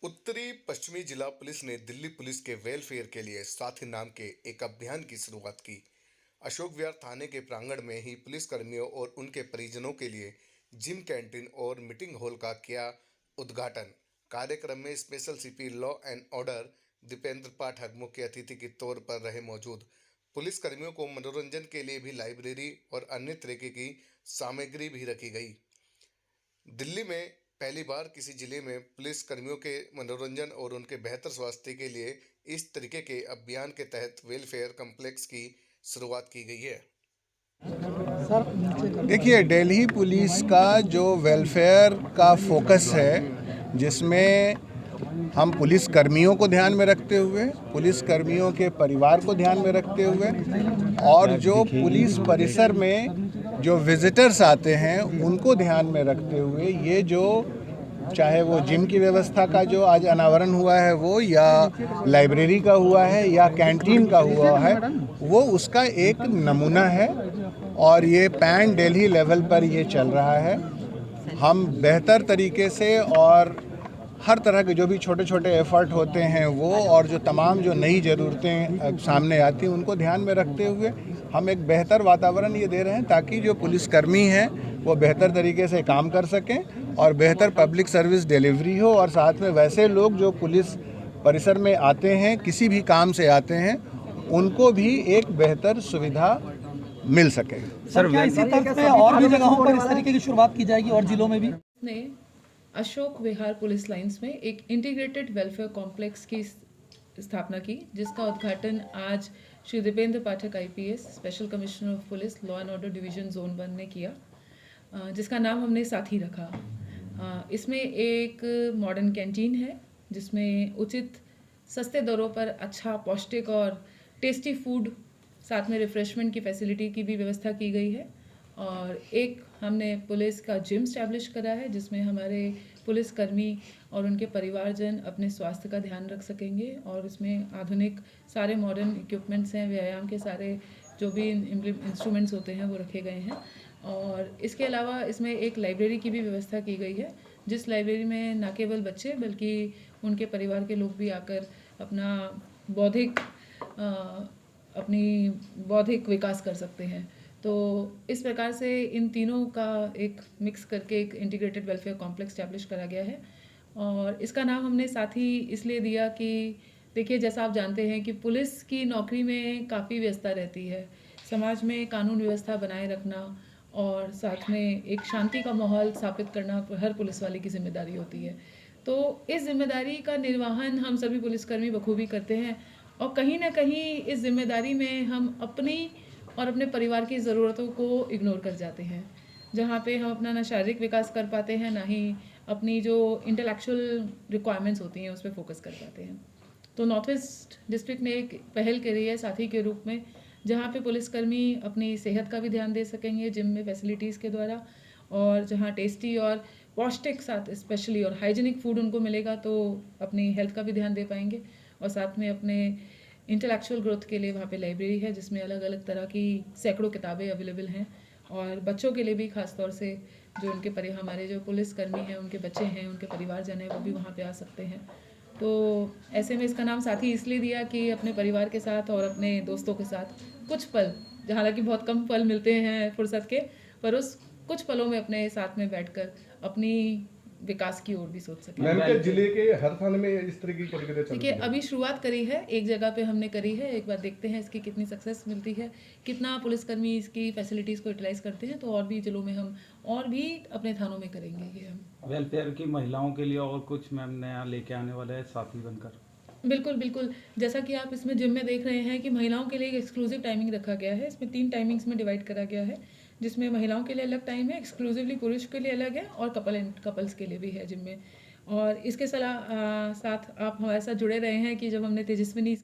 उत्तरी पश्चिमी जिला पुलिस ने दिल्ली पुलिस के वेलफेयर के लिए साथी नाम के एक अभियान की शुरुआत की। अशोक विहार थाने के प्रांगण में ही पुलिस कर्मियों और उनके परिजनों के लिए जिम, कैंटीन और मीटिंग हॉल का किया उद्घाटन। कार्यक्रम में special CP law and order Deependra Pathak मुख्य अतिथि के तौर पर रहे मौजूद। पुलिस कर्मियों को मनोरंजन के लिए भी लाइब्रेरी और अन्य तरीके की सामग्री भी रखी गई। दिल्ली में पहली बार किसी जिले में पुलिस कर्मियों के मनोरंजन और उनके बेहतर स्वास्थ्य के लिए इस तरीके के अभियान के तहत वेलफेयर कॉम्प्लेक्स की शुरुआत की गई है। देखिए, दिल्ली पुलिस का जो वेलफेयर का फोकस है, जिसमें हम पुलिस कर्मियों को ध्यान में रखते हुए, पुलिस कर्मियों के परिवार को ध्यान में रखते हुए और जो पुलिस परिसर में जो विजिटर्स आते हैं उनको ध्यान में रखते हुए, ये जो चाहे वो जिम की व्यवस्था का जो आज अनावरण हुआ है वो, या लाइब्रेरी का हुआ है, या कैंटीन का हुआ है, वो उसका एक नमूना है और ये पैन दिल्ली लेवल पर ये चल रहा है। हम बेहतर तरीके से और हर तरह के जो भी छोटे छोटे एफर्ट होते हैं वो, और जो तमाम जो नई ज़रूरतें सामने आती हैं उनको ध्यान में रखते हुए हम एक बेहतर वातावरण ये दे रहे हैं ताकि जो पुलिसकर्मी हैं वो बेहतर तरीके से काम कर सकें और बेहतर पब्लिक सर्विस डिलीवरी हो, और साथ में वैसे लोग जो पुलिस परिसर में आते हैं, किसी भी काम से आते हैं, उनको भी एक बेहतर सुविधा मिल सके। सर, क्या इसी तर्ज पे और भी जगहों पर इस तरीके की शुरुआत की जाएगी और जिलों में भी? ने अशोक विहार पुलिस लाइंस में एक इंटीग्रेटेड वेलफेयर कॉम्प्लेक्स की स्थापना की, जिसका उद्घाटन आज Shri Deependra Pathak IPS special commissioner of police law and order division zone 1 ने किया, जिसका नाम हमने साथी रखा। इसमें एक मॉडर्न कैंटीन है जिसमें उचित सस्ते दरों पर अच्छा पौष्टिक और टेस्टी फूड, साथ में रिफ़्रेशमेंट की फैसिलिटी की भी व्यवस्था की गई है। और एक हमने पुलिस का जिम स्टैब्लिश करा है जिसमें हमारे पुलिसकर्मी और उनके परिवारजन अपने स्वास्थ्य का ध्यान रख सकेंगे, और इसमें आधुनिक सारे मॉडर्न इक्विपमेंट्स हैं, व्यायाम के सारे जो भी इंस्ट्रूमेंट्स होते हैं वो रखे गए हैं। और इसके अलावा इसमें एक लाइब्रेरी की भी व्यवस्था की गई है, जिस लाइब्रेरी में न केवल बच्चे बल्कि उनके परिवार के लोग भी आकर अपना बौद्धिक विकास कर सकते हैं। तो इस प्रकार से इन तीनों का एक मिक्स करके एक इंटीग्रेटेड वेलफेयर कॉम्प्लेक्स स्टैब्लिश करा गया है। और इसका नाम हमने साथ ही इसलिए दिया कि देखिए, जैसा आप जानते हैं कि पुलिस की नौकरी में काफ़ी व्यस्तता रहती है, समाज में कानून व्यवस्था बनाए रखना और साथ में एक शांति का माहौल स्थापित करना हर पुलिस वाले की जिम्मेदारी होती है। तो इस जिम्मेदारी का निर्वहन हम सभी पुलिसकर्मी बखूबी करते हैं, और कहीं ना कहीं इस जिम्मेदारी में हम अपनी और अपने परिवार की ज़रूरतों को इग्नोर कर जाते हैं, जहाँ पे हम अपना ना शारीरिक विकास कर पाते हैं, ना ही अपनी जो इंटेलेक्चुअल रिक्वायरमेंट्स होती हैं उस पर फोकस कर पाते हैं। तो नॉर्थ ईस्ट डिस्ट्रिक्ट ने एक पहल करी है साथी के रूप में, जहाँ पे पुलिसकर्मी अपनी सेहत का भी ध्यान दे सकेंगे जिम में फैसिलिटीज़ के द्वारा, और जहाँ टेस्टी और पौष्टिक साथ स्पेशली और हाइजीनिक फूड उनको मिलेगा तो अपनी हेल्थ का भी ध्यान दे पाएंगे। और साथ में अपने इंटेलेक्चुअल ग्रोथ के लिए वहाँ पे लाइब्रेरी है जिसमें अलग अलग तरह की सैकड़ों किताबें अवेलेबल हैं, और बच्चों के लिए भी खास तौर से जो हमारे जो पुलिसकर्मी हैं, उनके बच्चे हैं, उनके परिवारजन हैं, वो भी वहाँ पे आ सकते हैं। तो ऐसे में इसका नाम साथी इसलिए दिया कि अपने परिवार के साथ और अपने दोस्तों के साथ कुछ पल, हालांकि बहुत कम पल मिलते हैं फुर्सत के, पर उस कुछ पलों में अपने साथ में बैठकर अपनी विकास की ओर भी सोच सके। मैम, क्या जिले के हर थाने में इस तरह की गतिविधियां चल रही है? अभी शुरुआत करी है, एक जगह पे हमने करी है, एक बार देखते हैं इसकी कितनी सक्सेस मिलती है, कितना पुलिसकर्मी इसकी फैसिलिटीज़ को यूटिलाइज करते हैं। तो और भी जिलों में हम और भी अपने थानों में करेंगे ये हम। वेलफेयर की महिलाओं के लिए और कुछ मैम नया लेके आने वाला है साथी बनकर? बिल्कुल, जैसा कि आप इसमें जिम में देख रहे हैं कि महिलाओं के लिए एक एक्सक्लूसिव टाइमिंग रखा गया है। इसमें 3 टाइमिंग्स में डिवाइड करा गया है, जिसमें महिलाओं के लिए अलग टाइम है, एक्सक्लूसिवली पुरुष के लिए अलग है, और कपल्स के लिए भी है जिम में। और इसके साथ आप हमारे साथ जुड़े रहे हैं कि जब हमने तेजस्विनी